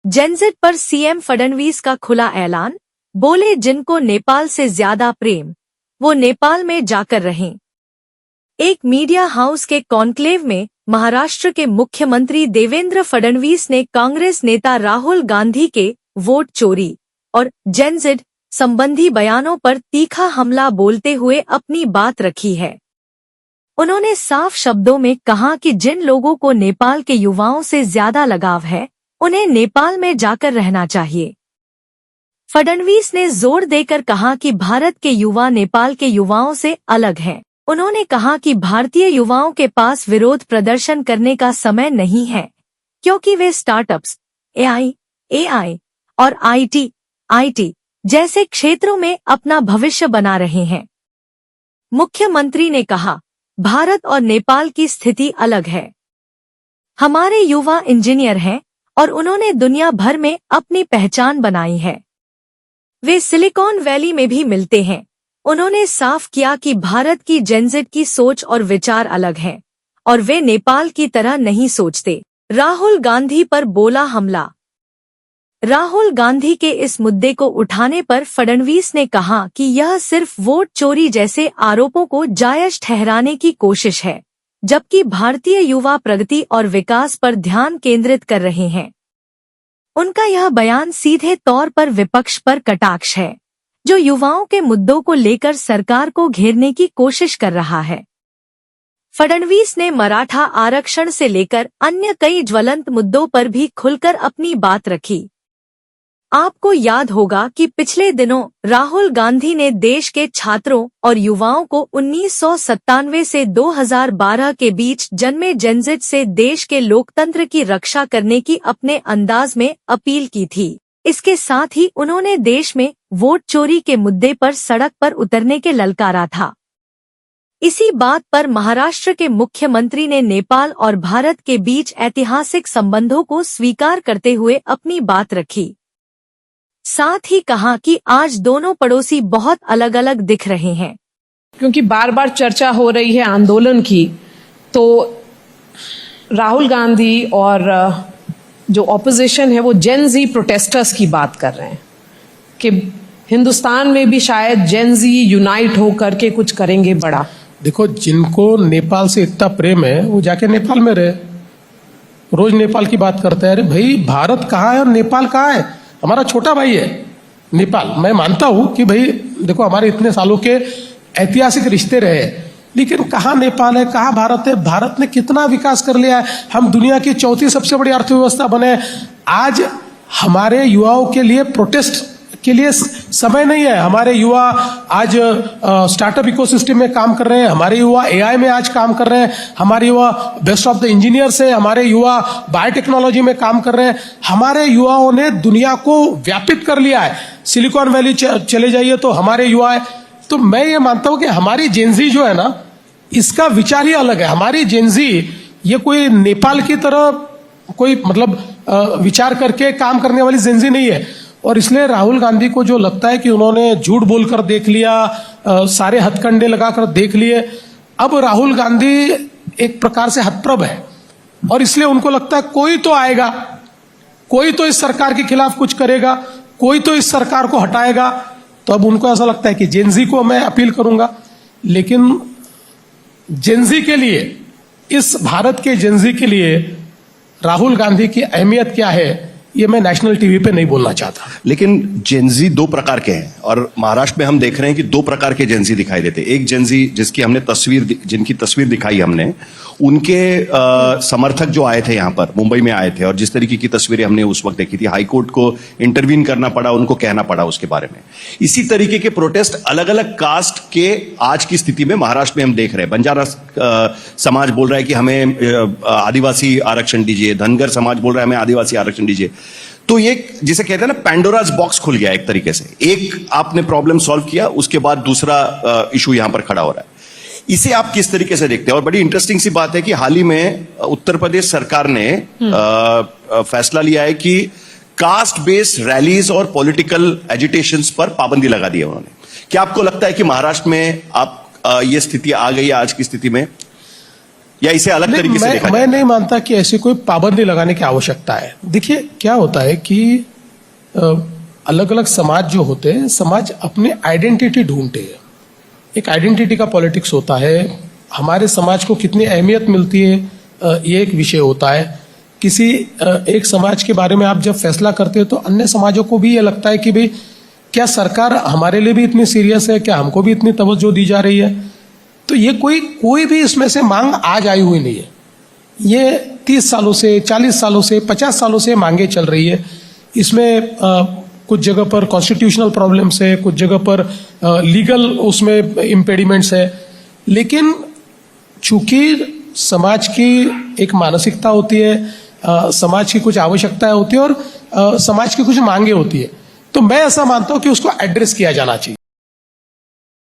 जेनज़ेड पर सीएम फडणवीस का खुला ऐलान, बोले जिनको नेपाल से ज्यादा प्रेम वो नेपाल में जाकर रहें। एक मीडिया हाउस के कॉन्क्लेव में महाराष्ट्र के मुख्यमंत्री देवेंद्र फडणवीस ने कांग्रेस नेता राहुल गांधी के वोट चोरी और जेनज़ेड संबंधी बयानों पर तीखा हमला बोलते हुए अपनी बात रखी है। उन्होंने साफ शब्दों में कहा कि जिन लोगों को नेपाल के युवाओं से ज्यादा लगाव है, उन्हें नेपाल में जाकर रहना चाहिए। फडणवीस ने जोर देकर कहा कि भारत के युवा नेपाल के युवाओं से अलग हैं। उन्होंने कहा कि भारतीय युवाओं के पास विरोध प्रदर्शन करने का समय नहीं है, क्योंकि वे स्टार्टअप्स, एआई और आईटी जैसे क्षेत्रों में अपना भविष्य बना रहे हैं। मुख्यमंत्री ने कहा, भारत और नेपाल की स्थिति अलग है। हमारे युवा इंजीनियर हैं और उन्होंने दुनिया भर में अपनी पहचान बनाई है। वे सिलिकॉन वैली में भी मिलते हैं। उन्होंने साफ किया कि भारत की जेनज़ेड की सोच और विचार अलग हैं और वे नेपाल की तरह नहीं सोचते। राहुल गांधी पर बोला हमला। राहुल गांधी के इस मुद्दे को उठाने पर फडणवीस ने कहा कि यह सिर्फ वोट चोरी जैसे आरोपों को जायज ठहराने की कोशिश है, जबकि भारतीय युवा प्रगति और विकास पर ध्यान केंद्रित कर रहे हैं। उनका यह बयान सीधे तौर पर विपक्ष पर कटाक्ष है, जो युवाओं के मुद्दों को लेकर सरकार को घेरने की कोशिश कर रहा है। फडणवीस ने मराठा आरक्षण से लेकर अन्य कई ज्वलंत मुद्दों पर भी खुलकर अपनी बात रखी। आपको याद होगा कि पिछले दिनों राहुल गांधी ने देश के छात्रों और युवाओं को 1997 से 2012 के बीच जन्मे जेनज़ेड से देश के लोकतंत्र की रक्षा करने की अपने अंदाज में अपील की थी। इसके साथ ही उन्होंने देश में वोट चोरी के मुद्दे पर सड़क पर उतरने के ललकारा था। इसी बात पर महाराष्ट्र के मुख्यमंत्री ने नेपाल और भारत के बीच ऐतिहासिक संबंधों को स्वीकार करते हुए अपनी बात रखी। साथ ही कहा कि आज दोनों पड़ोसी बहुत अलग अलग दिख रहे हैं। क्योंकि बार बार चर्चा हो रही है आंदोलन की, तो राहुल गांधी और जो ऑपोजिशन है वो जेन जी प्रोटेस्टर्स की बात कर रहे हैं कि हिंदुस्तान में भी शायद जेन जी यूनाइट होकर के कुछ करेंगे बड़ा। देखो, जिनको नेपाल से इतना प्रेम है वो जाके नेपाल में रहे। रोज नेपाल की बात करते हैं। अरे भाई, भारत कहाँ है और नेपाल कहाँ है? हमारा छोटा भाई है नेपाल। मैं मानता हूं कि भाई देखो, हमारे इतने सालों के ऐतिहासिक रिश्ते रहे, लेकिन कहाँ नेपाल है, कहाँ भारत है? भारत ने कितना विकास कर लिया है। हम दुनिया की चौथी सबसे बड़ी अर्थव्यवस्था बने। आज हमारे युवाओं के लिए प्रोटेस्ट के लिए समय नहीं है। हमारे युवा आज स्टार्टअप इकोसिस्टम में काम कर रहे हैं। हमारे युवा एआई में आज काम कर रहे हैं। हमारे युवा बेस्ट ऑफ द इंजीनियर्स है। हमारे युवा बायोटेक्नोलॉजी में काम कर रहे हैं। हमारे युवाओं ने दुनिया को व्यापित कर लिया है। सिलिकॉन वैली चले जाइए तो हमारे युवा है। तो मैं ये मानता हूं कि हमारी जेनजी जो है ना, इसका विचार ही अलग है। हमारी जेनजी ये कोई नेपाल की तरह कोई मतलब विचार करके काम करने वाली जेनजी नहीं है। और इसलिए राहुल गांधी को जो लगता है कि उन्होंने झूठ बोलकर देख लिया, सारे हथकंडे लगाकर देख लिए, अब राहुल गांधी एक प्रकार से हतप्रभ है और इसलिए उनको लगता है कोई तो आएगा, कोई तो इस सरकार के खिलाफ कुछ करेगा, कोई तो इस सरकार को हटाएगा। तो अब उनको ऐसा लगता है कि जेनजी को मैं अपील करूंगा, लेकिन जेनजी के लिए, इस भारत के जेनजी के लिए राहुल गांधी की अहमियत क्या है, ये मैं नेशनल टीवी पे नहीं बोलना चाहता। लेकिन जेनजी दो प्रकार के हैं और महाराष्ट्र में हम देख रहे हैं कि दो प्रकार के जेनजी दिखाई देते हैं। एक जेनजी जिनकी तस्वीर दिखाई हमने, उनके समर्थक जो आए थे यहाँ पर मुंबई में आए थे, और जिस तरीके की तस्वीरें हमने उस वक्त देखी थी, हाईकोर्ट को इंटरवीन करना पड़ा, उनको कहना पड़ा उसके बारे में। इसी तरीके के प्रोटेस्ट अलग अलग कास्ट के आज की स्थिति में महाराष्ट्र में हम देख रहे हैं। बंजारा समाज बोल रहा है कि हमें आदिवासी आरक्षण दीजिए, धनगर समाज बोल रहा है हमें आदिवासी आरक्षण दीजिए। तो ये जिसे कहते हैं ना, पैंडोराज बॉक्स खुल गया एक तरीके से। एक आपने प्रॉब्लम सॉल्व किया, उसके बाद दूसरा इशू यहां पर खड़ा हो रहा है। इसे आप किस तरीके से देखते हैं? और बड़ी इंटरेस्टिंग सी बात है कि हाल ही में उत्तर प्रदेश सरकार ने फैसला लिया है कि कास्ट बेस्ड रैलीज और पॉलिटिकल एजिटेशंस पर पाबंदी लगा दी है उन्होंने। क्या आपको लगता है कि महाराष्ट्र में आप ये स्थिति आ गई है आज की स्थिति में? या इसे अलग तरीके से देखा मैं जाए? नहीं मानता कि ऐसी कोई पाबंदी लगाने की आवश्यकता है। देखिए क्या होता है कि अलग अलग समाज जो होते हैं, समाज अपनी आइडेंटिटी ढूंढते हैं। एक आइडेंटिटी का पॉलिटिक्स होता है। हमारे समाज को कितनी अहमियत मिलती है, ये एक विषय होता है। किसी एक समाज के बारे में आप जब फैसला करते हो तो अन्य समाजों को भी ये लगता है कि भाई क्या सरकार हमारे लिए भी इतनी सीरियस है, क्या हमको भी इतनी तवज्जो दी जा रही है। तो ये कोई भी इसमें से मांग आज आई हुई नहीं है। ये 30 सालों से, 40 सालों से, 50 सालों से मांगे चल रही है। इसमें कुछ जगह पर कॉन्स्टिट्यूशनल प्रॉब्लम्स है, कुछ जगह पर लीगल उसमें इम्पेडिमेंट्स है। लेकिन चूंकि समाज की एक मानसिकता होती है, समाज की कुछ आवश्यकताएं होती है और समाज की कुछ मांगे होती है, तो मैं ऐसा मानता हूं कि उसको एड्रेस किया जाना चाहिए।